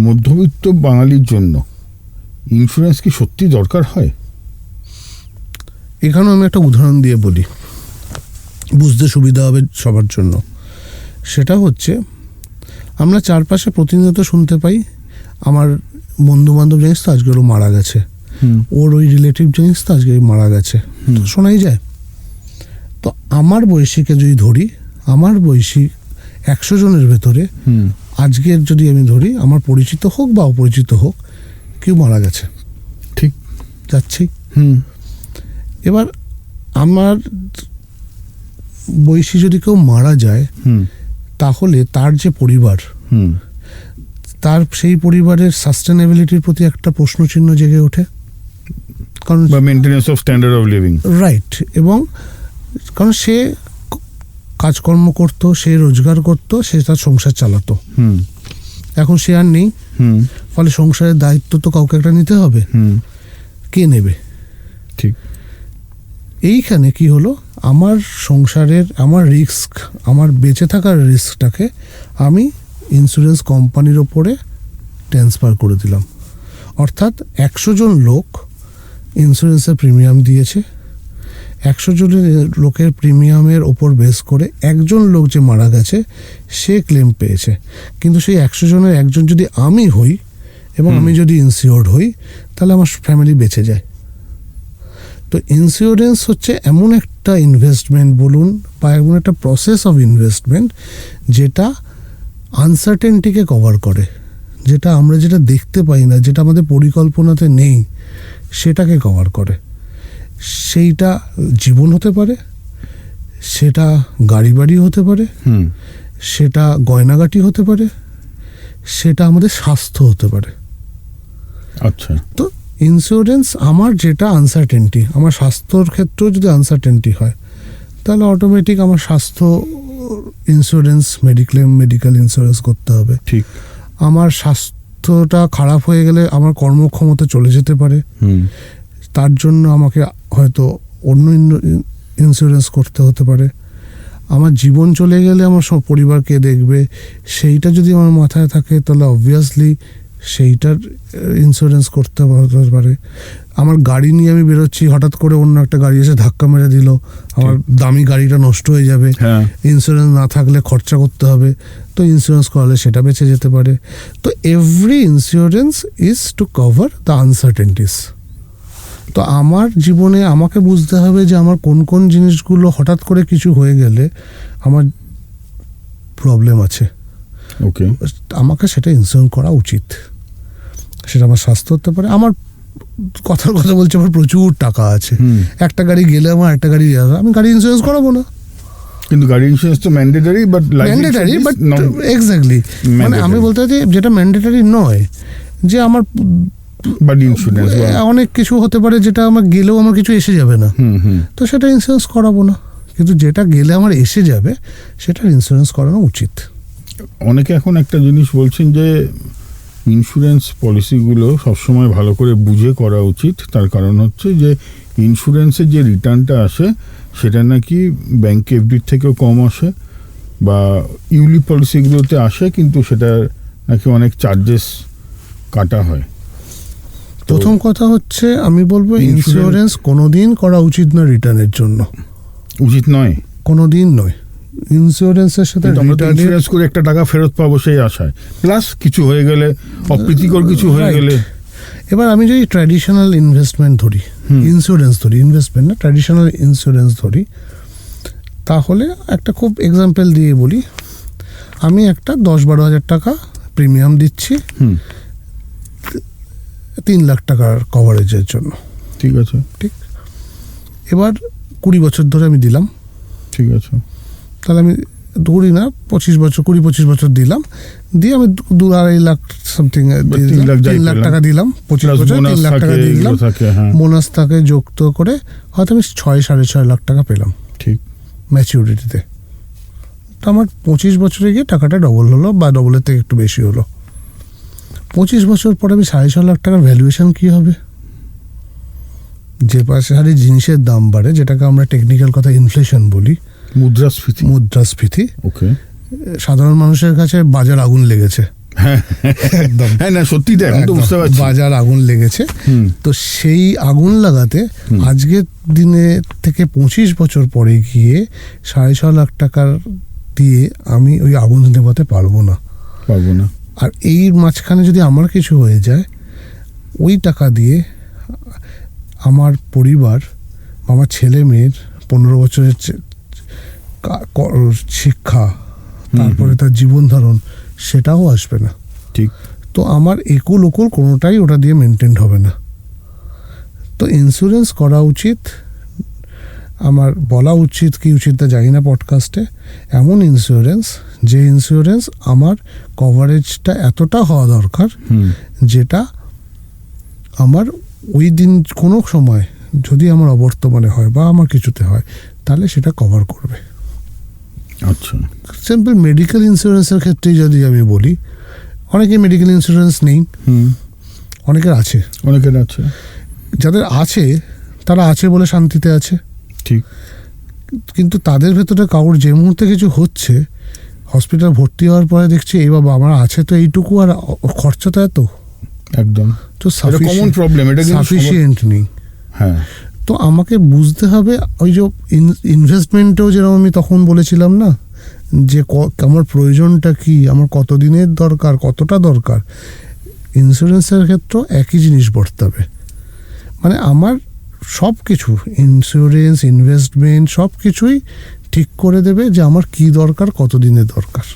মধ্যবিত্ত বাঙালির জন্য ইন্স্যুরেন্স কি সত্যি দরকার হয়? এখানেও আমি একটা উদাহরণ দিয়ে বলি, বুঝতে সুবিধা হবে সবার জন্য। সেটা হচ্ছে, আমরা চারপাশে প্রতিনিয়ত শুনতে পাই আমার বন্ধু বান্ধব জানিস তো আজকে ওরা মারা গেছে, ওর ওই রিলেটিভ জানিস তো আজকে মারা গেছে, তো শোনাই যায়। তো আমার বয়সীকে যদি ধরি, আমার বয়সী 100 জনের ভেতরে আজকের যদি আমি ধরি, আমার পরিচিত হোক বা অপরিচিত হোক, কেউ মারা গেছে, ঠিক যাচ্ছি। এবার আমার বয়সী যদি কেউ মারা যায়, তাহলে তার যে পরিবার, তার সেই পরিবারের সাস্টেনেবিলিটির প্রতি একটা প্রশ্নচিহ্ন জেগে ওঠে, কারণ maintenance of standard of living, right. এবং কারণ সে কাজকর্ম করতো, সে রোজগার করতো, সে তার সংসার চালাতো, এখন সে আর নেই, ফলে সংসারের দায়িত্ব তো কাউকে একটা নিতে হবে, কে নেবে? ঠিক। এইখানে কি হলো, আমার সংসারের আমার রিস্ক, আমার বেঁচে থাকার রিস্কটাকে আমি ইন্স্যুরেন্স কোম্পানির ওপরে ট্রান্সফার করে দিলাম। অর্থাৎ 100 জন লোক ইন্স্যুরেন্সের প্রিমিয়াম দিয়েছে, 100 জনের লোকের প্রিমিয়ামের ওপর বেস করে একজন লোক যে মারা গেছে সে ক্লেম পেয়েছে। কিন্তু সেই 100 জনের একজন যদি আমি হই এবং আমি যদি ইনসিওর্ড হই, তাহলে আমার ফ্যামিলি বেঁচে যায়। তো ইন্স্যুরেন্স হচ্ছে এমন একটা ইনভেস্টমেন্ট বলুন, বা এমন একটা প্রসেস অফ ইনভেস্টমেন্ট যেটা আনসার্টেনটিকে কভার করে, যেটা আমরা যেটা দেখতে পাই না, যেটা আমাদের পরিকল্পনাতে নেই, সেটাকে কভার করে। সেইটা জীবন হতে পারে, সেটা গাড়ি বাড়ি হতে পারে, সেটা গয়নাগাটি হতে পারে, সেটা আমাদের স্বাস্থ্য হতে পারে। আচ্ছা, তো ইন্স্যুরেন্স আমার যেটা আনসার্টেনটি, আমার স্বাস্থ্যর ক্ষেত্রেও যদি আনসার্টেনটি হয়, তাহলে অটোমেটিক আমার স্বাস্থ্য ইন্স্যুরেন্স, মেডিকেল ইন্স্যুরেন্স করতে হবে। ঠিক। আমার স্বাস্থ্যটা খারাপ হয়ে গেলে আমার কর্মক্ষমতা চলে যেতে পারে, তার জন্য আমাকে হয়তো অন্য ইন্স্যুরেন্স করতে হতে পারে। আমার জীবন চলে গেলে আমার সব পরিবারকে দেখবে, সেইটা যদি আমার মাথায় থাকে, তাহলে অবভিয়াসলি সেইটার ইন্স্যুরেন্স করতে পারে। আমার গাড়ি নিয়ে আমি বেরোচ্ছি, হঠাৎ করে অন্য একটা গাড়ি এসে ধাক্কা মেরে দিল, আমার দামি গাড়িটা নষ্ট হয়ে যাবে, ইন্স্যুরেন্স না থাকলে খরচা করতে হবে, তো ইন্স্যুরেন্স করালে সেটা বেঁচে যেতে পারে। তো every insurance is to cover the uncertainties. তো আমার জীবনে আমাকে বুঝতে হবে যে আমার কোন কোন জিনিসগুলো হঠাৎ করে কিছু হয়ে গেলে আমার প্রবলেম আছে, ওকে, আমাকে সেটা ইন্স্যুরেন্স করা উচিত। সেটা আমার স্বাস্থ্য হতে পারে, আমার কথার কথা বলছি, আমার প্রচুর টাকা আছে, একটা গাড়ি গেলে আমার একটা গাড়ি, আমি গাড়ি ইন্স্যুরেন্স করাবো না। কিন্তু গাড়ি ইন্স্যুরেন্স তো ম্যান্ডেটরি, বাট এক্স্যাক্টলি, মানে আমি বলতে চাই যেটা ম্যান্ডেটরি নয়, যে আমার অনেক কিছু হতে পারে যেটা আমার গেলেও আমার কিছু এসে যাবে না, তো সেটা ইন্স্যুরেন্স করাবো না। কিন্তু যেটা গেলে আমার এসে যাবে সেটার ইন্স্যুরেন্স করানো উচিত। অনেকে এখন একটা জিনিস বলছেন যে ইন্স্যুরেন্স পলিসিগুলো সবসময় ভালো করে বুঝে করা উচিত। তার কারণ হচ্ছে যে ইন্স্যুরেন্সের যে রিটার্নটা আসে সেটা নাকি ব্যাংক এফডির থেকেও কম আসে, বা ইউলি পলিসিগুলোতে আসে কিন্তু সেটা নাকি অনেক চার্জেস কাটা হয়। প্রথম কথা হচ্ছে, আমি বলবো ইন্স্যুরেন্স কোনোদিন করা উচিত না রিটার্নের জন্য, উচিত নয়, কোনোদিন নয়। ইন্স্যুরেন্সের সাথে ইন্স্যুরেন্স করে একটা টাকা ফেরত পাবো সেই আশায়, প্লাস কিছু হয়ে গেলে, অপ্রীতিকর কিছু হয়ে গেলে। এবার আমি যদি ট্র্যাডিশনাল ইনভেস্টমেন্ট ধরি, ইন্স্যুরেন্স ধরি, ইনভেস্টমেন্ট না, ট্র্যাডিশনাল ইন্স্যুরেন্স ধরি, তাহলে একটা খুব এক্সাম্পল দিয়ে বলি, আমি একটা 10-12 হাজার টাকা প্রিমিয়াম দিচ্ছি 3 লাখ টাকার কভারেজের জন্য, ঠিক আছে, ঠিক। এবার 20 বছর ধরে আমি দিলাম, ঠিক আছে, তাহলে আমি ধরি না 20-25 বছর দিলাম, দিয়ে আমি 2-2.5 লাখ সামথিং 3 লাখ টাকা দিলাম, 25 বছর 3 লাখ টাকা দিয়ে দিলাম, বোনাস থাকে যুক্ত করে হয়তো আমি 6-6.5 লাখ টাকা পেলাম, ঠিক, ম্যাচিউরিটিতে। তো আমার 25 বছরে গিয়ে টাকাটা ডবল হলো, বা ডবলের থেকে একটু বেশি হলো। 25 বছর পরে আমি 6.5 লাখ টাকার ভ্যালুয়েশন কী হবে? যে পাশে হারে জিনিসের দাম বাড়ে, যেটাকে আমরা টেকনিক্যাল কথা ইনফ্লেশন বলি, মুদ্রাস্ফীতি। ওকে, সাধারণ মানুষের কাছে বাজার আগুন লেগেছে, একদম। হ্যাঁ, না সত্যি তাই, এখন তো একদম। বুঝতে পারছি। বাজার আগুন লেগেছে। হুম। তো সেই আগুন লাগাতে আজকের দিনে থেকে 25 বছর পরে গিয়ে 6.5 লাখ টাকার দিয়ে আমি ওই আগুন নেভাতে পারবো না। পারবো না। আর এই মাঝখানে যদি আমার কিছু হয়ে যায়, ওই টাকা দিয়ে আমার পরিবার, আমার ছেলে মেয়ের 15 বছরের শিক্ষা, তারপরে তার জীবন ধারণ, সেটাও আসবে না। ঠিক। তো আমার একুল ওকুল কোনোটাই ওটা দিয়ে মেনটেন হবে না। তো ইন্স্যুরেন্স করা উচিত, আমার বলা উচিত কি উচিত তা জানি না পডকাস্টে, এমন ইন্স্যুরেন্স যে ইন্স্যুরেন্স আমার কভারেজটা এতটা হওয়া দরকার যেটা আমার ওই দিন কোনো সময় যদি আমার অবর্তমানে হয় বা আমার কিছুতে হয় তাহলে সেটা কভার করবে। আচ্ছা। সিম্পল মেডিকেল ইন্স্যুরেন্সের ক্ষেত্রে যদি আমি বলি, অনেকে মেডিকেল ইন্স্যুরেন্স নেই, অনেকের আছে। অনেকের আছে। যাদের আছে তারা আছে বলে শান্তিতে আছে। ঠিক। কিন্তু তাদের ভেতরে কারোর যে মুহূর্তে কিছু হচ্ছে, হসপিটাল ভর্তি হওয়ার পরে দেখছি এই বাবা আমার আছে তো এইটুকু আর খরচা তো এত, একদম। তো কমন প্রবলেম, এটা সাফিসিয়েন্ট নেই। হ্যাঁ। তো আমাকে বুঝতে হবে ওই যে ইনভেস্টমেন্টেও যেরকম আমি তখন বলেছিলাম না, যে আমার প্রয়োজনটা কি, আমার কত দিনের দরকার, কতটা দরকার, ইন্স্যুরেন্সের ক্ষেত্রেও একই জিনিস বর্তাবে। মানে আমার সব কিছু ইন্স্যুরেন্স, ইনভেস্টমেন্ট সব কিছুই ঠিক করে দেবে যে আমার কি দরকার, কত দিনের দরকার,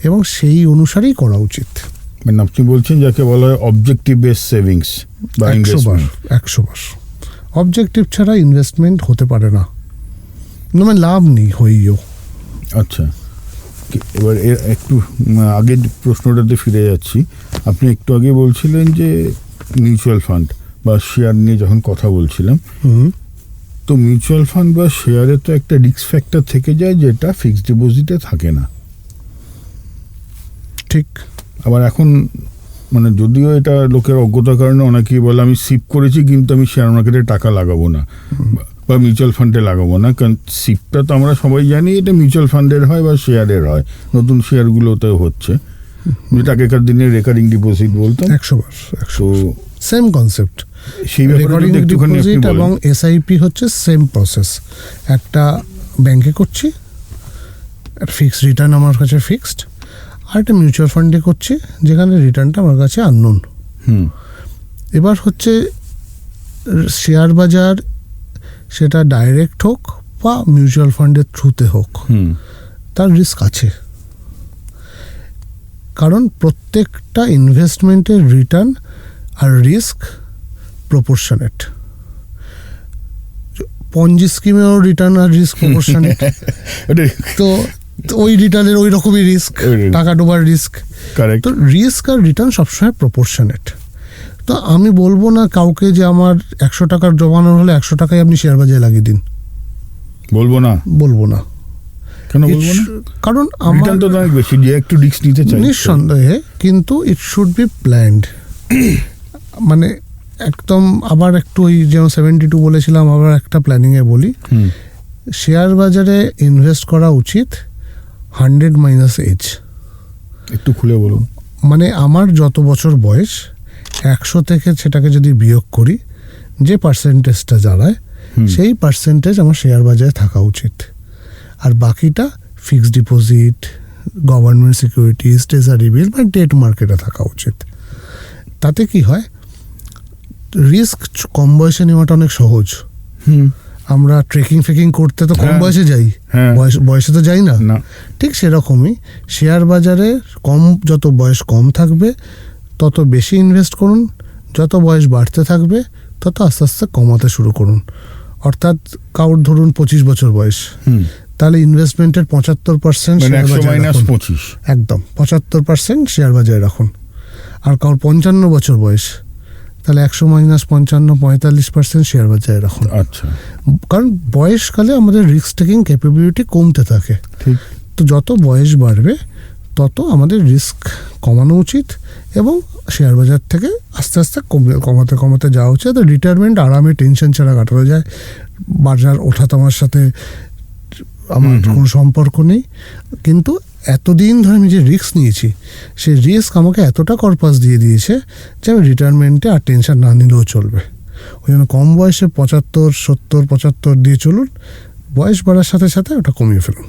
এবং সেই অনুসারেই করা উচিত। মানে আপনি বলছেন যাকে বলা হয় অবজেক্টিভ বেস সেভিংস বা 100 বার অবজেক্টিভ ছাড়া ইনভেস্টমেন্ট হতে পারে না, মানে লাভ নেই হইও। আচ্ছা, এবার একটু আগের প্রশ্নটাতে ফিরে যাচ্ছি। আপনি একটু আগে বলছিলেন যে মিউচুয়াল ফান্ড বা শেয়ার নিয়ে যখন কথা বলছিলাম, তো মিউচুয়াল ফান্ড বা শেয়ারে তো একটা রিস্ক ফ্যাক্টর থেকে যায় যেটা ফিক্সড ডিপোজিটে থাকে না। ঠিক। আবার এখন মানে যদিও এটা লোকের অজ্ঞতার কারণে অনেকেই বলে আমি সিপ করেছি কিন্তু আমি শেয়ার মার্কেটে টাকা লাগাবো না বা মিউচুয়াল ফান্ডে লাগাবো না, কারণ সিপটা তো আমরা সবাই জানি এটা মিউচুয়াল ফান্ডের হয় বা শেয়ারের হয়, নতুন শেয়ারগুলোতেও হচ্ছে, যেটা আগেকার দিনে রেকারিং ডিপোজিট বলতাম। 100 বার। তো সেম কনসেপ্ট। সেই ব্যাপারে একটুখানি আপনি বলেন। এবং এসআইপি হচ্ছে সেম প্রসেস। একটা ব্যাংকে করছি, ফিক্সড রিটার্ন আমার কাছে ফিক্সড, আর একটা মিউচুয়াল ফান্ডে করছি যেখানে রিটার্নটা আমার কাছে আননোন। এবার হচ্ছে শেয়ার বাজার, সেটা ডাইরেক্ট হোক বা মিউচুয়াল ফান্ডের থ্রুতে হোক, তার রিস্ক আছে। কারণ প্রত্যেকটা ইনভেস্টমেন্টের রিটার্ন আর রিস্ক প্রপোর্শনেট। পঞ্জি স্কিমেও রিটার্ন আর রিস্ক প্রপোর্শনেট। তো ওই রিটার্নের ওই রকমই রিস্ক, টাকা ডোবার রিস্ক। তো রিস্ক আর রিটার্ন সবসময় প্রপোর্শনেট। তো আমি বলবো না কাউকে যে আমার 100 টাকার জমানোর হলে 100 টাকায় আপনি শেয়ার বাজারে লাগিয়ে দিন, বলবো না। কেন বলবো না? কারণ আমার তো অনেক বেশি, যে একটু রিস্ক নিতে চাই নিঃসন্দেহে, কিন্তু ইট শুড বি প্ল্যান্ড। মানে একদম আবার একটু ওই যেমন 72 বলেছিলাম, আবার একটা প্ল্যানিংয়ে বলি, শেয়ার বাজারে ইনভেস্ট করা উচিত 100 মাইনাস এজ। একটু খুলে বলুন। মানে আমার যত বছর বয়স, 100 থেকে সেটাকে যদি বিয়োগ করি, যে পার্সেন্টেজটা দাঁড়ায় সেই পার্সেন্টেজ আমার শেয়ার বাজারে থাকা উচিত। আর বাকিটা fixed deposit, government securities, treasury bill বা ডেট মার্কেটে থাকা উচিত। তাতে কি হয়, রিস্ক কম বয়সে নেওয়াটা অনেক সহজ। আমরা ট্রেকিং করতে তো কম বয়সে যাই, বয়সে তো যাই না। ঠিক সেরকমই শেয়ার বাজারে যত বয়স কম থাকবে তত বেশি ইনভেস্ট করুন, যত বয়স বাড়তে থাকবে তত আস্তে আস্তে কমাতে শুরু করুন। অর্থাৎ কাউর ধরুন 25 বছর বয়স, তাহলে ইনভেস্টমেন্টের 75% শেয়ার বাজারে রাখুন। একদম 75% শেয়ার বাজারে রাখুন। আর কাউর 55 বছর বয়স, তাহলে 100 মাইনাস 55, 45% শেয়ার বাজারে রাখুন। আচ্ছা। কারণ বয়সকালে আমাদের রিস্ক টেকিং ক্যাপাবিলিটি কমতে থাকে। তো যত বয়স বাড়বে তত আমাদের রিস্ক কমানো উচিত এবং শেয়ার বাজার থেকে আস্তে আস্তে কমাতে যাওয়া উচিত। রিটায়ারমেন্ট আরামে টেনশন ছাড়া কাটানো যায়। বাজার ওঠা তোমার সাথে আমার কোনো সম্পর্ক নেই, কিন্তু এতদিন ধরে আমি যে রিস্ক নিয়েছি, সেই রিস্ক আমাকে এতটা কর্পাস দিয়ে দিয়েছে যে আমি রিটায়ারমেন্টে আর টেনশন না নিলেও চলবে। ওই জন্য কম বয়সে 75, 70, 75 দিয়ে চলুন, বয়স বাড়ার সাথে সাথে ওটা কমিয়ে ফেলুন।